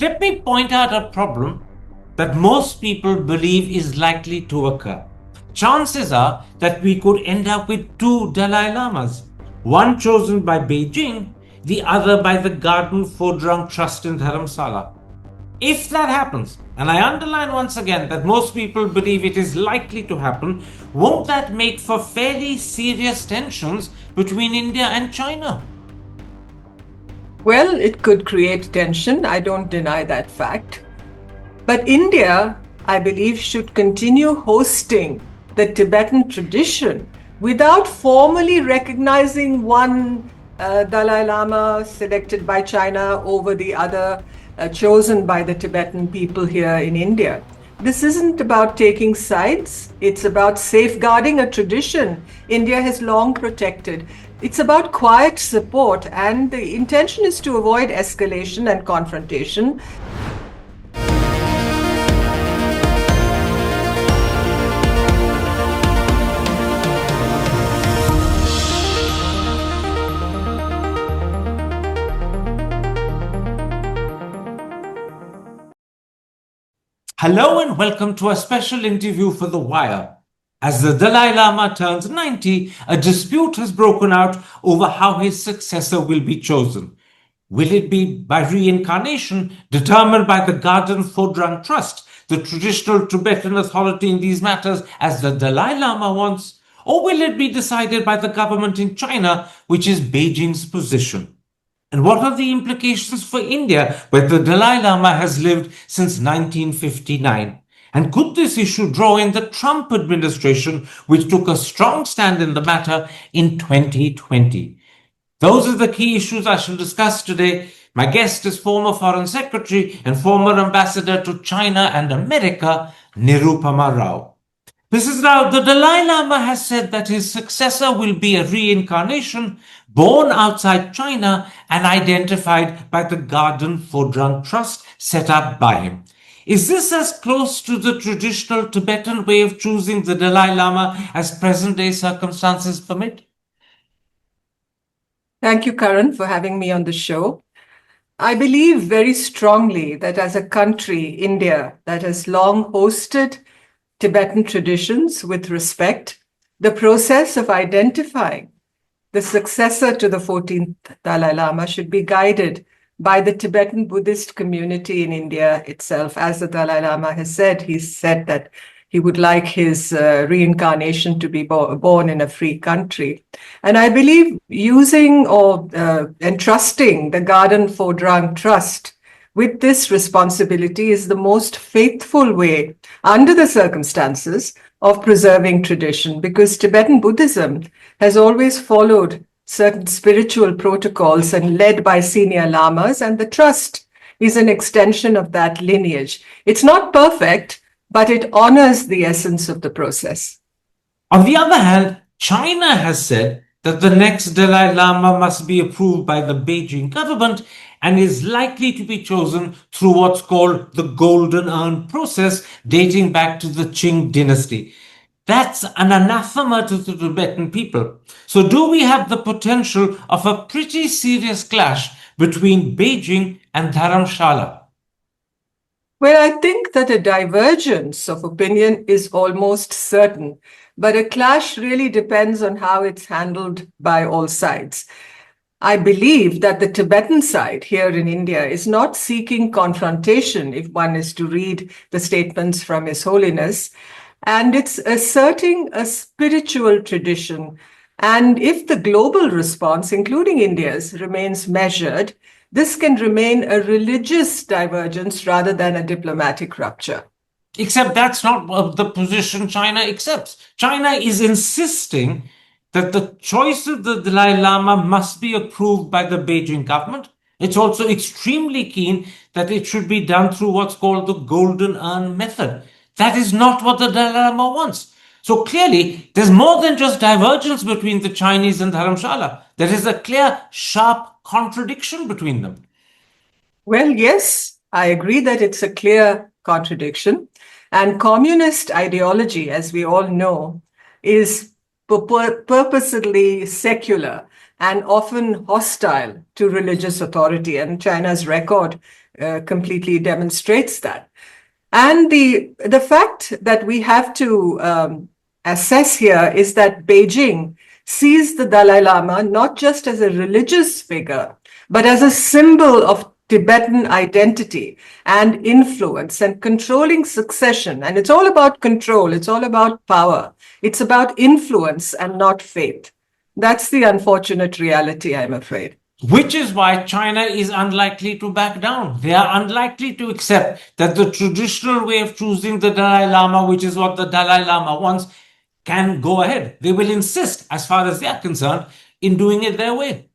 Let me point out a problem that most people believe is likely to occur. Chances are that we could end up with two Dalai Lamas, one chosen by Beijing, the other by the Garden Phodrang Trust in Dharamsala. If that happens, and I underline once again that most people believe it is likely to happen, won't that make for fairly serious tensions between India and China? Well, it could create tension. I don't deny that fact. But India, I believe, should continue hosting the Tibetan tradition without formally recognizing one Dalai Lama selected by China over the other chosen by the Tibetan people here in India. This isn't about taking sides. It's about safeguarding a tradition India has long protected. It's about quiet support, and the intention is to avoid escalation and confrontation. Hello and welcome to a special interview for The Wire. As the Dalai Lama turns 90, a dispute has broken out over how his successor will be chosen. Will it be by reincarnation, determined by the Gaden Phodrang Trust, the traditional Tibetan authority in these matters, as the Dalai Lama wants? Or will it be decided by the government in China, which is Beijing's position? And what are the implications for India, where the Dalai Lama has lived since 1959? And could this issue draw in the Trump administration, which took a strong stand in the matter in 2020? Those are the key issues I shall discuss today. My guest is former Foreign Secretary and former Ambassador to China and America, Nirupama Rao. Mrs. Rao, the Dalai Lama has said that his successor will be a reincarnation born outside China and identified by the Garden Phodrang Trust set up by him. Is this as close to the traditional Tibetan way of choosing the Dalai Lama as present-day circumstances permit? Thank you, Karan, for having me on the show. I believe very strongly that as a country, India, that has long hosted Tibetan traditions with respect, the process of identifying the successor to the 14th Dalai Lama should be guided by the Tibetan Buddhist community in India itself. As the Dalai Lama has said, he said that he would like his reincarnation to be born in a free country. And I believe using or entrusting the Garden Phodrang Trust with this responsibility is the most faithful way, under the circumstances, of preserving tradition, because Tibetan Buddhism has always followed certain spiritual protocols and led by senior lamas, and the trust is an extension of that lineage. It's not perfect, but it honors the essence of the process. On the other hand, China has said that the next Dalai Lama must be approved by the Beijing government and is likely to be chosen through what's called the Golden Urn process dating back to the Qing dynasty. That's an anathema to the Tibetan people. So do we have the potential of a pretty serious clash between Beijing and Dharamshala? Well, I think that a divergence of opinion is almost certain, but a clash really depends on how it's handled by all sides. I believe that the Tibetan side here in India is not seeking confrontation, if one is to read the statements from His Holiness, and it's asserting a spiritual tradition. And if the global response, including India's, remains measured, this can remain a religious divergence rather than a diplomatic rupture. Except that's not the position China accepts. China is insisting that the choice of the Dalai Lama must be approved by the Beijing government. It's also extremely keen that it should be done through what's called the Golden Urn method. That is not what the Dalai Lama wants. So clearly, there's more than just divergence between the Chinese and Dharamshala. There is a clear, sharp contradiction between them. Well, yes, I agree that it's a clear contradiction. And communist ideology, as we all know, is purposely secular and often hostile to religious authority. And China's record completely demonstrates that. And the fact that we have to assess here is that Beijing sees the Dalai Lama not just as a religious figure, but as a symbol of Tibetan identity and influence and controlling succession. And it's all about control, it's all about power, it's about influence and not faith. That's the unfortunate reality, I'm afraid. Which is why China is unlikely to back down. They are unlikely to accept that the traditional way of choosing the Dalai Lama, which is what the Dalai Lama wants, can go ahead. They will insist, as far as they are concerned, in doing it their way.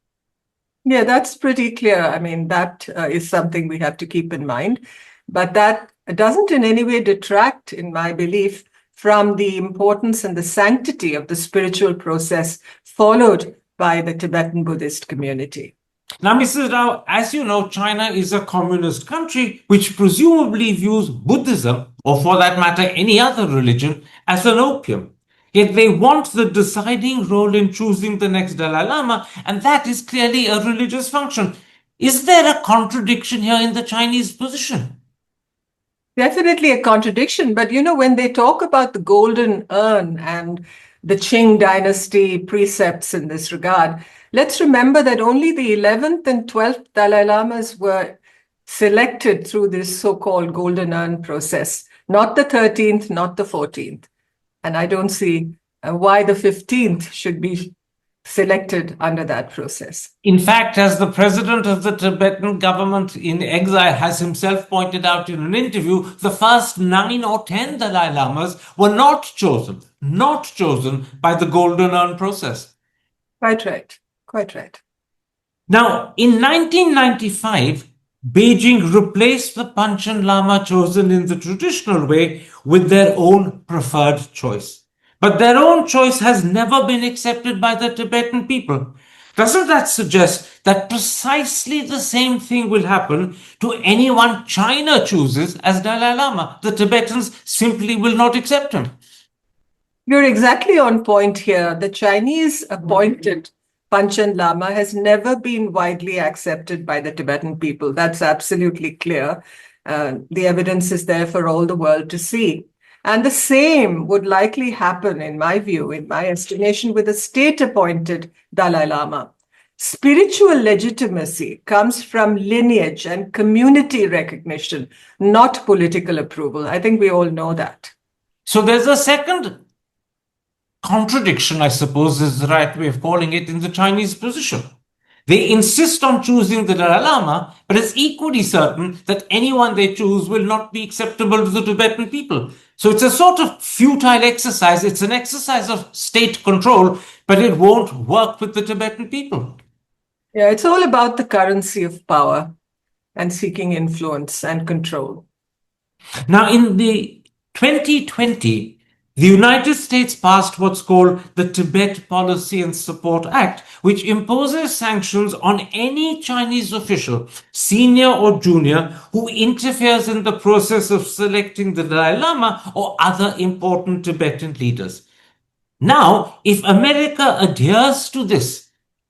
Yeah, that's pretty clear. I mean, that is something we have to keep in mind. But that doesn't in any way detract, in my belief, from the importance and the sanctity of the spiritual process followed by the Tibetan Buddhist community. Now, Mrs. Rao, as you know, China is a communist country which presumably views Buddhism, or for that matter, any other religion, as an opium. Yet they want the deciding role in choosing the next Dalai Lama, and that is clearly a religious function. Is there a contradiction here in the Chinese position? Definitely a contradiction. But, when they talk about the golden urn and the Qing dynasty precepts in this regard, let's remember that only the 11th and 12th Dalai Lamas were selected through this so-called golden urn process, not the 13th, not the 14th. And I don't see why the 15th should be selected under that process. In fact, as the president of the Tibetan government in exile has himself pointed out in an interview, the first 9 or 10 Dalai Lamas were not chosen by the Golden Urn process. Quite right, quite right. Now, in 1995, Beijing replaced the Panchen Lama chosen in the traditional way with their own preferred choice. But their own choice has never been accepted by the Tibetan people. Doesn't that suggest that precisely the same thing will happen to anyone China chooses as Dalai Lama? The Tibetans simply will not accept him. You're exactly on point here. The Chinese appointed Panchen Lama has never been widely accepted by the Tibetan people. That's absolutely clear. The evidence is there for all the world to see. And the same would likely happen, in my view, in my estimation, with a state-appointed Dalai Lama. Spiritual legitimacy comes from lineage and community recognition, not political approval. I think we all know that. So there's a second contradiction, I suppose is the right way of calling it, in the Chinese position. They insist on choosing the Dalai Lama, but it's equally certain that anyone they choose will not be acceptable to the Tibetan people. So it's a sort of futile exercise. It's an exercise of state control, but it won't work with the Tibetan people. Yeah, it's all about the currency of power and seeking influence and control. Now, in the 2020, the United States passed what's called the Tibet Policy and Support Act, which imposes sanctions on any Chinese official, senior or junior, who interferes in the process of selecting the Dalai Lama or other important Tibetan leaders. Now, if America adheres to this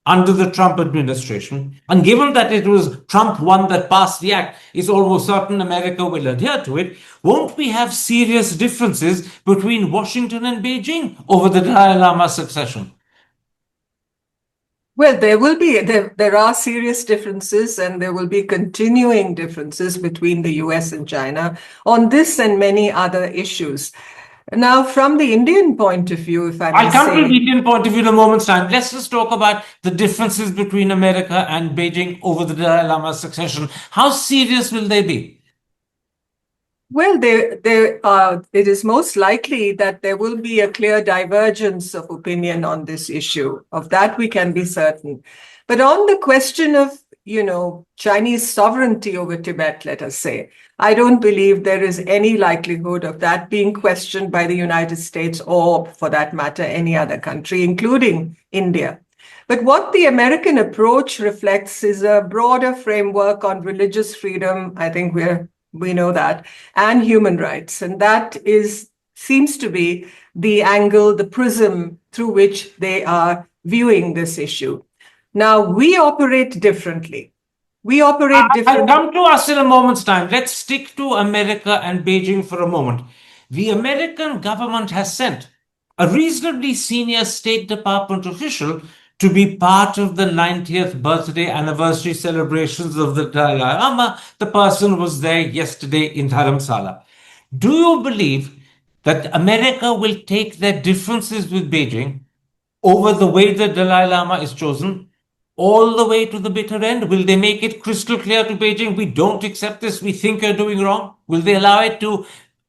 under the Trump administration, and given that it was Trump one that passed the act, it's almost certain America will adhere to it, won't we have serious differences between Washington and Beijing over the Dalai Lama succession? Well, there are serious differences, and there will be continuing differences between the US and China on this and many other issues. Now, from the Indian point of view, if I may I'll come say, to the Indian point of view in a moment's time. Let's just talk about the differences between America and Beijing over the Dalai Lama succession. How serious will they be? well, it is most likely that there will be a clear divergence of opinion on this issue. Of that, we can be certain. But on the question of, Chinese sovereignty over Tibet, let us say, I don't believe there is any likelihood of that being questioned by the United States or, for that matter, any other country, including India. But what the American approach reflects is a broader framework on religious freedom. I think we know that, and human rights. And that seems to be the angle, the prism through which they are viewing this issue. Now, we operate differently. We operate I'll differently. come to us in a moment's time. Let's stick to America and Beijing for a moment. The American government has sent a reasonably senior State Department official to be part of the 90th birthday anniversary celebrations of the Dalai Lama. The person was there yesterday in Dharamsala. Do you believe that America will take their differences with Beijing over the way the Dalai Lama is chosen all the way to the bitter end? Will they make it crystal clear to Beijing, we don't accept this, we think you're doing wrong? Will they allow it to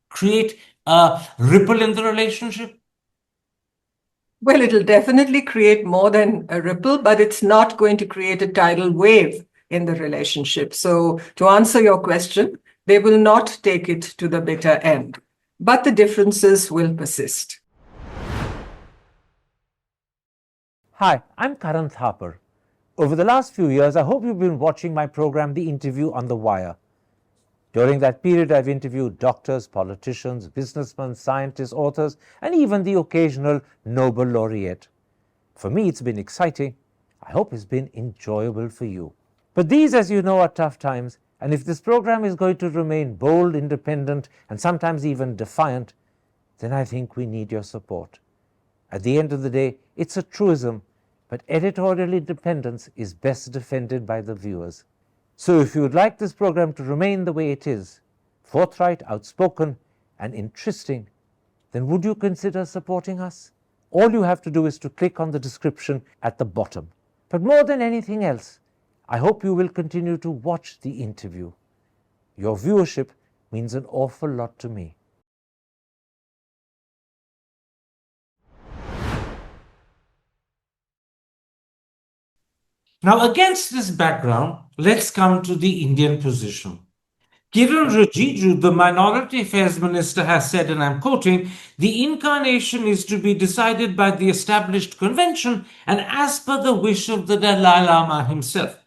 create a ripple in the relationship? Well, it'll definitely create more than a ripple, but it's not going to create a tidal wave in the relationship. So, to answer your question, they will not take it to the bitter end, but the differences will persist. Hi, I'm Karan Thapar. Over the last few years, I hope you've been watching my program, The Interview on the Wire. During that period, I've interviewed doctors, politicians, businessmen, scientists, authors, and even the occasional Nobel laureate. For me, it's been exciting. I hope it's been enjoyable for you. But these, as you know, are tough times, and if this program is going to remain bold, independent, and sometimes even defiant, then I think we need your support. At the end of the day, it's a truism, but editorial independence is best defended by the viewers. So if you would like this program to remain the way it is, forthright, outspoken, and interesting, then would you consider supporting us? All you have to do is to click on the description at the bottom. But more than anything else, I hope you will continue to watch the interview. Your viewership means an awful lot to me. Now, against this background, let's come to the Indian position. Kiran Rijiju, the Minority Affairs Minister, has said, and I'm quoting, the incarnation is to be decided by the established convention and as per the wish of the Dalai Lama himself.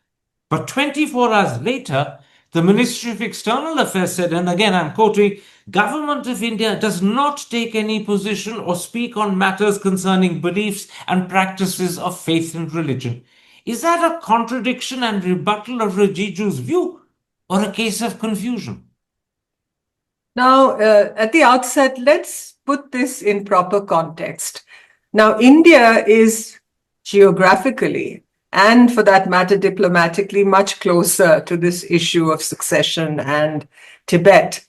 But 24 hours later, the Ministry of External Affairs said, and again I'm quoting, Government of India does not take any position or speak on matters concerning beliefs and practices of faith and religion. Is that a contradiction and rebuttal of Rijiju's view or a case of confusion? Now, at the outset, let's put this in proper context. Now, India is geographically, and for that matter, diplomatically, much closer to this issue of succession and Tibet.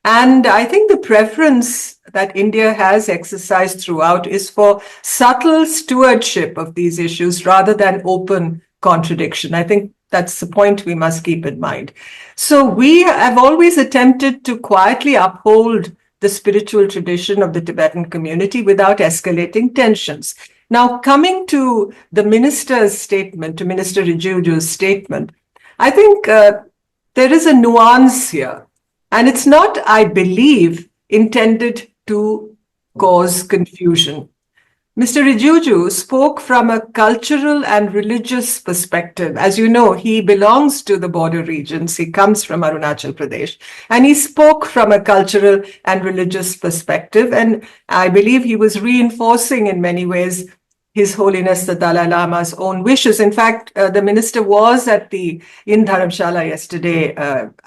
And I think the preference that India has exercised throughout is for subtle stewardship of these issues rather than open contradiction. I think that's the point we must keep in mind. So we have always attempted to quietly uphold the spiritual tradition of the Tibetan community without escalating tensions. Now, coming to the minister's statement, to Minister Rijiju's statement, I think there is a nuance here. And it's not, I believe, intended to cause confusion. Mr. Rijiju spoke from a cultural and religious perspective. As you know, he belongs to the border regions. He comes from Arunachal Pradesh. And he spoke from a cultural and religious perspective. And I believe he was reinforcing in many ways His Holiness the Dalai Lama's own wishes. In fact, the minister was in Dharamshala yesterday,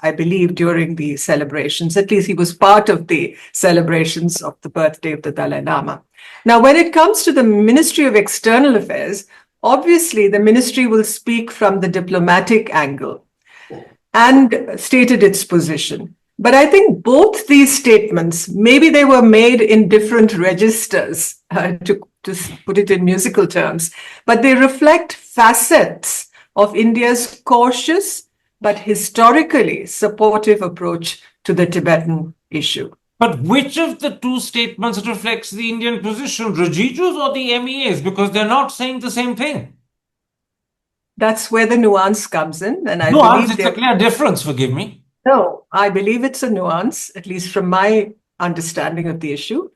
I believe, during the celebrations. At least he was part of the celebrations of the birthday of the Dalai Lama. Now, when it comes to the Ministry of External Affairs, obviously the ministry will speak from the diplomatic angle and stated its position. But I think both these statements, maybe they were made in different registers, to put it in musical terms, but they reflect facets of India's cautious but historically supportive approach to the Tibetan issue. But which of the two statements reflects the Indian position, Rijiju's or the MEA's? Because they're not saying the same thing. That's where the nuance comes in. And I Nuance, believe it's a clear difference, forgive me. No, I believe it's a nuance, at least from my understanding of the issue.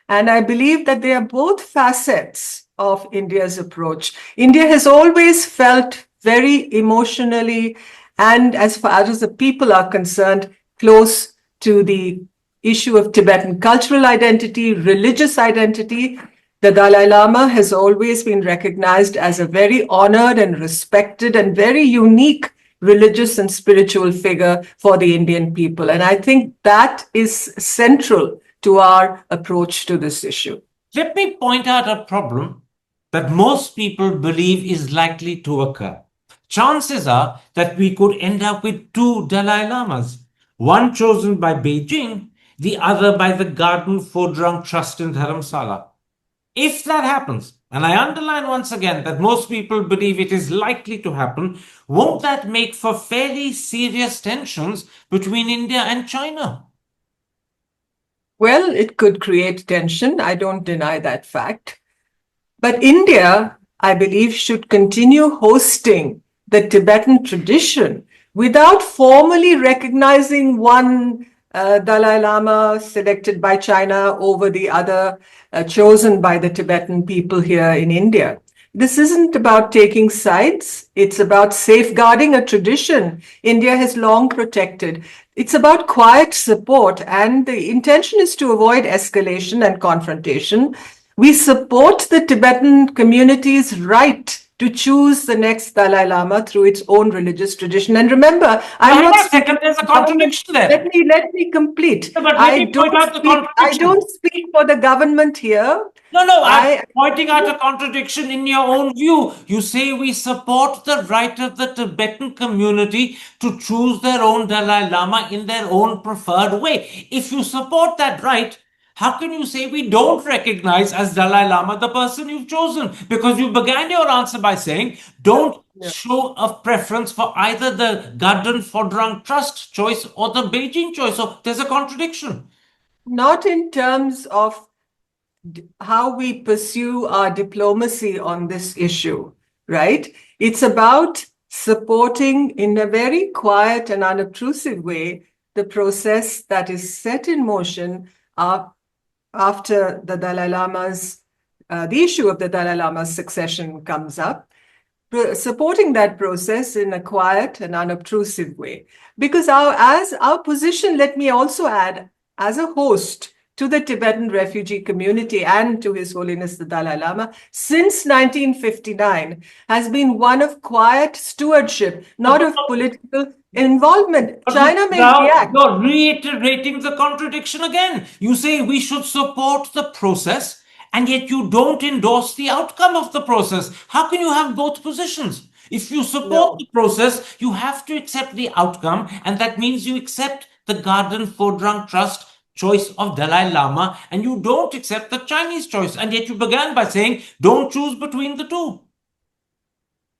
And I believe that they are both facets of India's approach. India has always felt very emotionally, and as far as the people are concerned, close to the issue of Tibetan cultural identity, religious identity. The Dalai Lama has always been recognized as a very honored and respected and very unique religious and spiritual figure for the Indian people. And I think that is central to our approach to this issue. Let me point out a problem that most people believe is likely to occur. Chances are that we could end up with two Dalai Lamas, one chosen by Beijing, the other by the Gaden Phodrang Trust in Dharamsala. If that happens, and I underline once again that most people believe it is likely to happen, won't that make for fairly serious tensions between India and China? Well, it could create tension. I don't deny that fact. But India, I believe, should continue hosting the Tibetan tradition without formally recognizing one Dalai Lama selected by China over the other chosen by the Tibetan people here in India. This isn't about taking sides. It's about safeguarding a tradition India has long protected. It's about quiet support, and the intention is to avoid escalation and confrontation. We support the Tibetan community's right to choose the next Dalai Lama through its own religious tradition. And remember, I'm not speaking. There's a contradiction there. Let me complete. No, but let me point out the I contradiction. don't speak for the government here. No, I'm pointing out a contradiction in your own view. You say we support the right of the Tibetan community to choose their own Dalai Lama in their own preferred way. If you support that right, how can you say we don't recognize as Dalai Lama the person you've chosen? Because you began your answer by saying, don't show a preference for either the Gaden Phodrang Trust choice or the Beijing choice. So there's a contradiction. Not in terms of how we pursue our diplomacy on this issue, right? It's about supporting in a very quiet and unobtrusive way the process that is set in motion after the Dalai Lama's, the issue of the Dalai Lama's succession comes up, supporting that process in a quiet and unobtrusive way. Because as our position, let me also add, as a host to the Tibetan refugee community and to His Holiness the Dalai Lama, since 1959, has been one of quiet stewardship, not of political involvement. China may react. You're reiterating the contradiction again. You say we should support the process, and yet you don't endorse the outcome of the process. How can you have both positions? If you support the process, you have to accept the outcome, and that means you accept the Gaden Phodrang Trust choice of Dalai Lama, and you don't accept the Chinese choice. And yet you began by saying, don't choose between the two.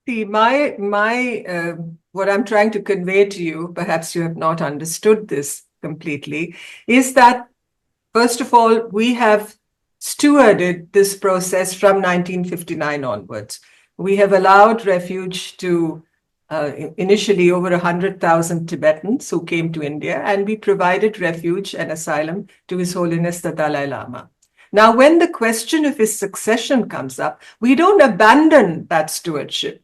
See, what I'm trying to convey to you, perhaps you have not understood this completely, is that, first of all, we have stewarded this process from 1959 onwards. We have allowed refuge to initially over 100,000 Tibetans who came to India, and we provided refuge and asylum to His Holiness the Dalai Lama. Now, when the question of his succession comes up, we don't abandon that stewardship.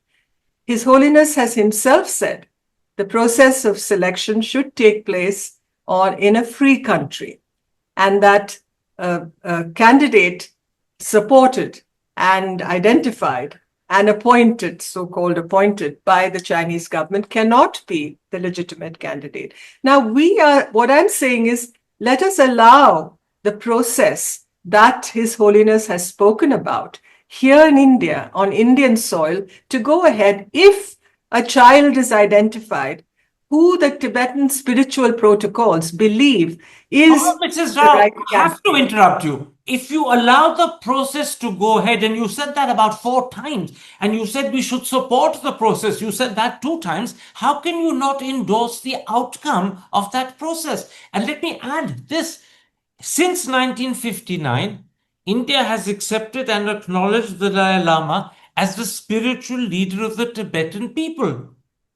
His Holiness has himself said the process of selection should take place in a free country, and that a candidate supported and identified and appointed, so-called appointed by the Chinese government, cannot be the legitimate candidate. Now, what I'm saying is, let us allow the process that His Holiness has spoken about here in India, on Indian soil, to go ahead if a child is identified who the Tibetan spiritual protocols believe is Mrs. the Rao, right I have to interrupt you. If you allow the process to go ahead, and you said that about 4 times, and you said we should support the process, you said that 2 times, how can you not endorse the outcome of that process? And let me add this. Since 1959, India has accepted and acknowledged the Dalai Lama as the spiritual leader of the Tibetan people.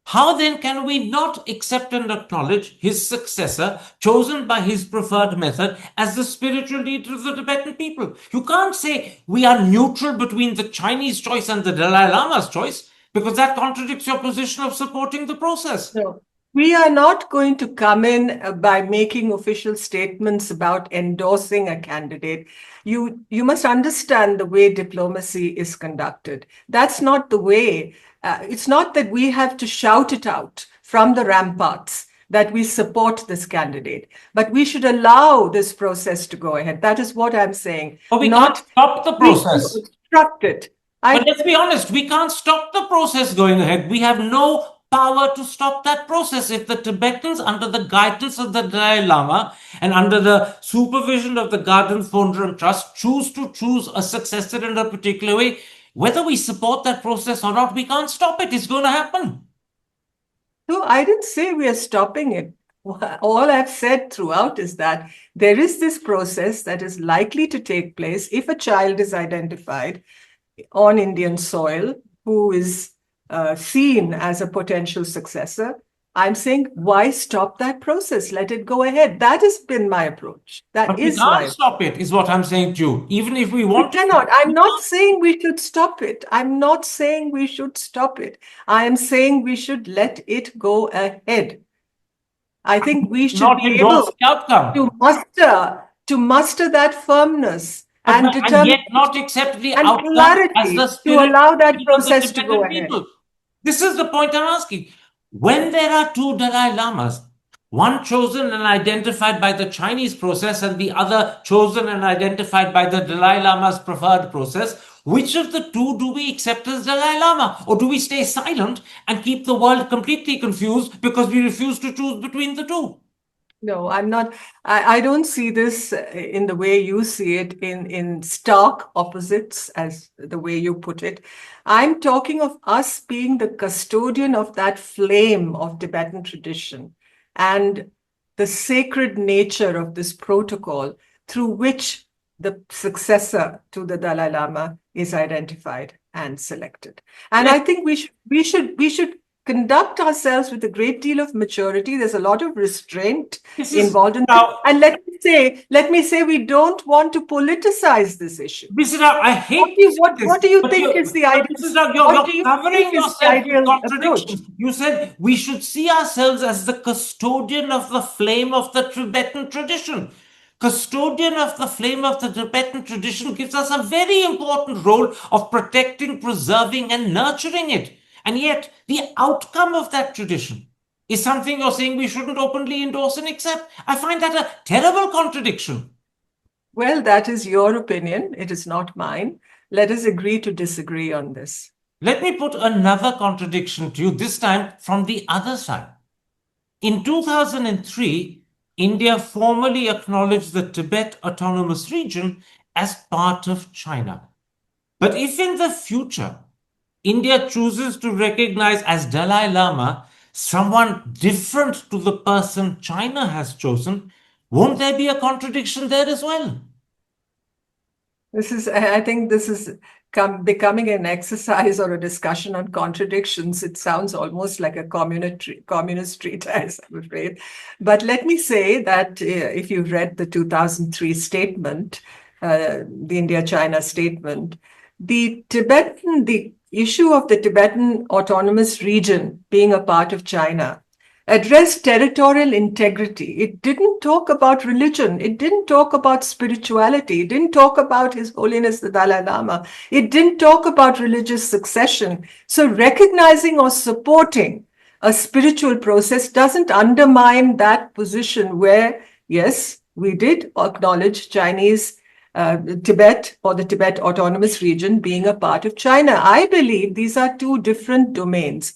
How then can we not accept and acknowledge his successor, chosen by his preferred method, as the spiritual leader of the Tibetan people? You can't say we are neutral between the Chinese choice and the Dalai Lama's choice, because that contradicts your position of supporting the process. No. We are not going to come in by making official statements about endorsing a candidate. You must understand the way diplomacy is conducted. That's not the way. It's not that we have to shout it out from the ramparts that we support this candidate. But we should allow this process to go ahead. That is what I'm saying. But we Not can't stop the process. obstruct it. But let's be honest, we can't stop the process going ahead. We have no power to stop that process. If the Tibetans, under the guidance of the Dalai Lama and under the supervision of the Gaden Phodrang Trust, choose a successor in a particular way, whether we support that process or not, we can't stop it. It's going to happen. No, I didn't say we are stopping it. All I've said throughout is that there is this process that is likely to take place if a child is identified on Indian soil who is seen as a potential successor. I'm saying, why stop that process? Let it go ahead. That has been my approach. But we can't stop it, is what I'm saying to you. Even if we want to. We cannot. I'm not saying we should stop it. I'm not saying we should stop it. I am saying we should let it go ahead. I think we should be able to muster that firmness and yet not accept the outcome as the spirit to allow that process to go ahead. This is the point I'm asking. When there are two Dalai Lamas, one chosen and identified by the Chinese process and the other chosen and identified by the Dalai Lama's preferred process, which of the two do we accept as Dalai Lama? Or do we stay silent and keep the world completely confused because we refuse to choose between the two? No, I'm not. I don't see this in the way you see it, in stark opposites, as the way you put it. I'm talking of us being the custodian of that flame of Tibetan tradition and the sacred nature of this protocol through which the successor to the Dalai Lama is identified and selected. And I think we should conduct ourselves with a great deal of maturity. There's a lot of restraint involved in that. And let me say, we don't want to politicize this issue. Mrs. Rao, I hate what do you think is the ideal? Mrs. Rao, you're covering yourself in contradictions. You said we should see ourselves as the custodian of the flame of the Tibetan tradition. Custodian of the flame of the Tibetan tradition gives us a very important role of protecting, preserving, and nurturing it. And yet, the outcome of that tradition is something you're saying we shouldn't openly endorse and accept. I find that a terrible contradiction. Well, that is your opinion. It is not mine. Let us agree to disagree on this. Let me put another contradiction to you, this time from the other side. In 2003, India formally acknowledged the Tibet Autonomous Region as part of China. But if in the future, India chooses to recognize as Dalai Lama someone different to the person China has chosen, won't there be a contradiction there as well? I think this is becoming an exercise or a discussion on contradictions. It sounds almost like a communist treatise, I'm afraid. But let me say that if you've read the 2003 statement, the India-China statement, the issue of the Tibetan Autonomous Region being a part of China addressed territorial integrity. It didn't talk about religion. It didn't talk about spirituality. It didn't talk about His Holiness the Dalai Lama. It didn't talk about religious succession. So recognizing or supporting a spiritual process doesn't undermine that position where, yes, we did acknowledge Chinese Tibet or the Tibet Autonomous Region being a part of China. I believe these are two different domains,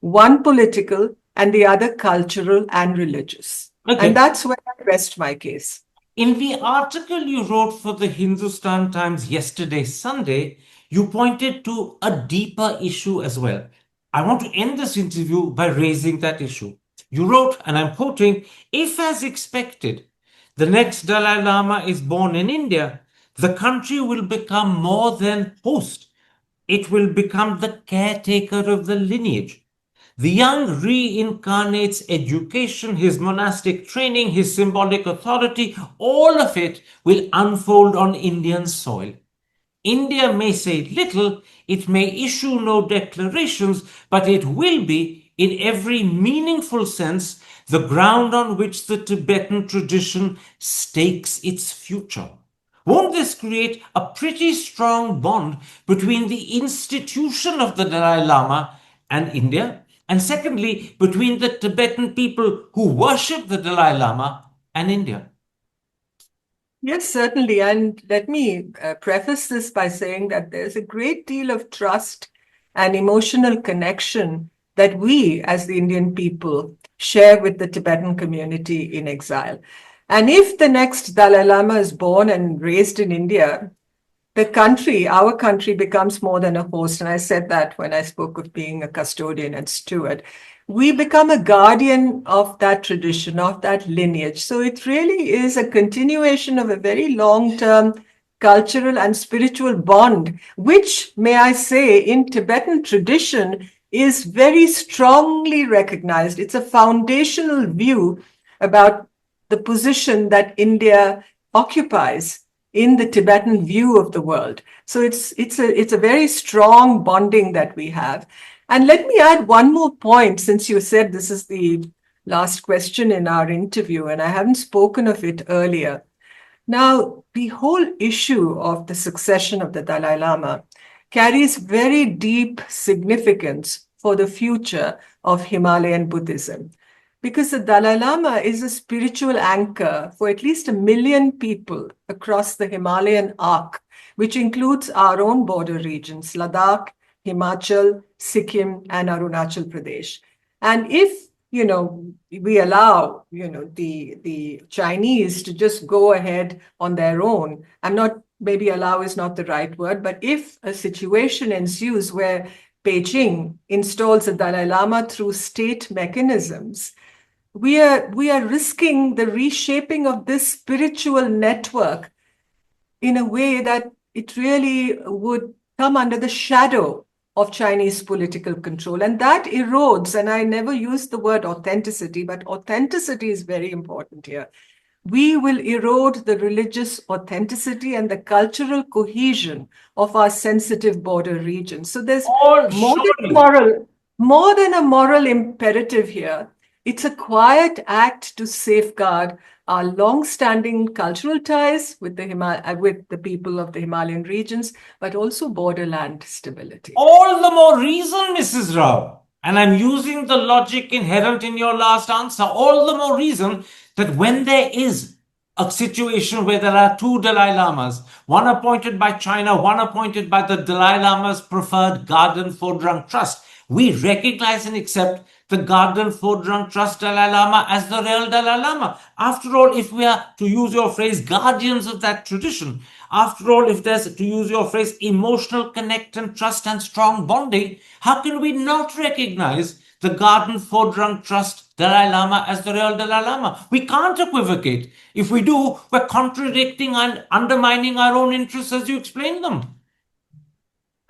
one political and the other cultural and religious. Okay. And that's where I rest my case. In the article you wrote for the Hindustan Times yesterday, Sunday, you pointed to a deeper issue as well. I want to end this interview by raising that issue. You wrote, and I'm quoting, "If as expected, the next Dalai Lama is born in India, the country will become more than host. It will become the caretaker of the lineage. The young reincarnates education, his monastic training, his symbolic authority, all of it will unfold on Indian soil. India may say little, it may issue no declarations, but it will be, in every meaningful sense, the ground on which the Tibetan tradition stakes its future." Won't this create a pretty strong bond between the institution of the Dalai Lama and India? And secondly, between the Tibetan people who worship the Dalai Lama and India? Yes, certainly. And let me preface this by saying that there's a great deal of trust and emotional connection that we, as the Indian people, share with the Tibetan community in exile. And if the next Dalai Lama is born and raised in India, the country, our country, becomes more than a host. And I said that when I spoke of being a custodian and steward. We become a guardian of that tradition, of that lineage. So it really is a continuation of a very long-term cultural and spiritual bond, which, may I say, in Tibetan tradition is very strongly recognized. It's a foundational view about the position that India occupies in the Tibetan view of the world. So it's a very strong bonding that we have. And let me add one more point, since you said this is the last question in our interview, and I haven't spoken of it earlier. Now, the whole issue of the succession of the Dalai Lama carries very deep significance for the future of Himalayan Buddhism, because the Dalai Lama is a spiritual anchor for at least 1 million people across the Himalayan arc, which includes our own border regions, Ladakh, Himachal, Sikkim, and Arunachal Pradesh. And if we allow the Chinese to just go ahead on their own, I'm not, maybe allow is not the right word, but if a situation ensues where Beijing installs a Dalai Lama through state mechanisms, we are risking the reshaping of this spiritual network in a way that it really would come under the shadow of Chinese political control. And that erodes, and I never use the word authenticity, but authenticity is very important here. We will erode the religious authenticity and the cultural cohesion of our sensitive border regions. So there's more than a moral imperative here. It's a quiet act to safeguard our long-standing cultural ties with the people of the Himalayan regions, but also borderland stability. All the more reason, Mrs. Rao, and I'm using the logic inherent in your last answer, all the more reason that when there is a situation where there are two Dalai Lamas, one appointed by China, one appointed by the Dalai Lama's preferred Gaden Phodrang Trust, we recognize and accept the Gaden Phodrang Trust Dalai Lama as the real Dalai Lama. After all, if we are, to use your phrase, guardians of that tradition, after all, if there's, to use your phrase, emotional connect and trust and strong bonding, how can we not recognize the Gaden Phodrang Trust Dalai Lama as the real Dalai Lama? We can't equivocate. If we do, we're contradicting and undermining our own interests as you explain them.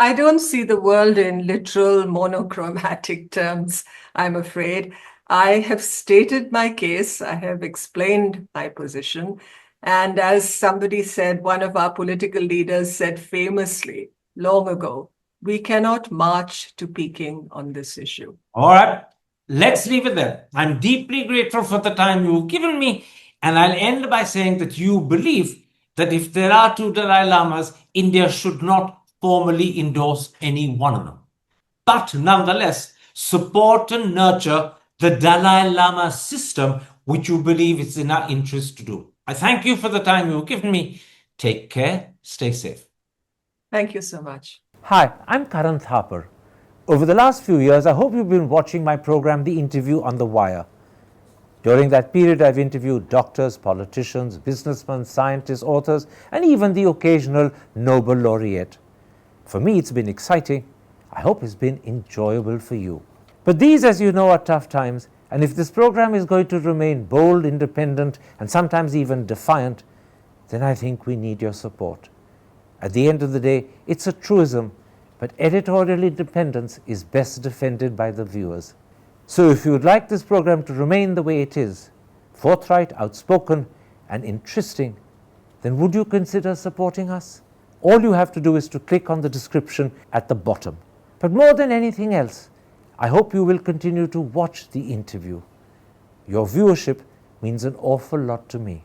I don't see the world in literal monochromatic terms, I'm afraid. I have stated my case. I have explained my position. And as somebody said, one of our political leaders said famously long ago, we cannot march to Peking on this issue. All right, let's leave it there. I'm deeply grateful for the time you've given me. And I'll end by saying that you believe that if there are two Dalai Lamas, India should not formally endorse any one of them, but nonetheless support and nurture the Dalai Lama system, which you believe it's in our interest to do. I thank you for the time you've given me. Take care, stay safe. Thank you so much. Hi, I'm Karan Thapar. Over the last few years, I hope you've been watching my program, The Interview on the Wire. During that period, I've interviewed doctors, politicians, businessmen, scientists, authors, and even the occasional Nobel laureate. For me, it's been exciting. I hope it's been enjoyable for you. But these, as you know, are tough times, and if this program is going to remain bold, independent, and sometimes even defiant, then I think we need your support. At the end of the day, it's a truism, but editorial independence is best defended by the viewers. So if you would like this program to remain the way it is, forthright, outspoken, and interesting, then would you consider supporting us? All you have to do is to click on the description at the bottom. But more than anything else, I hope you will continue to watch The Interview. Your viewership means an awful lot to me.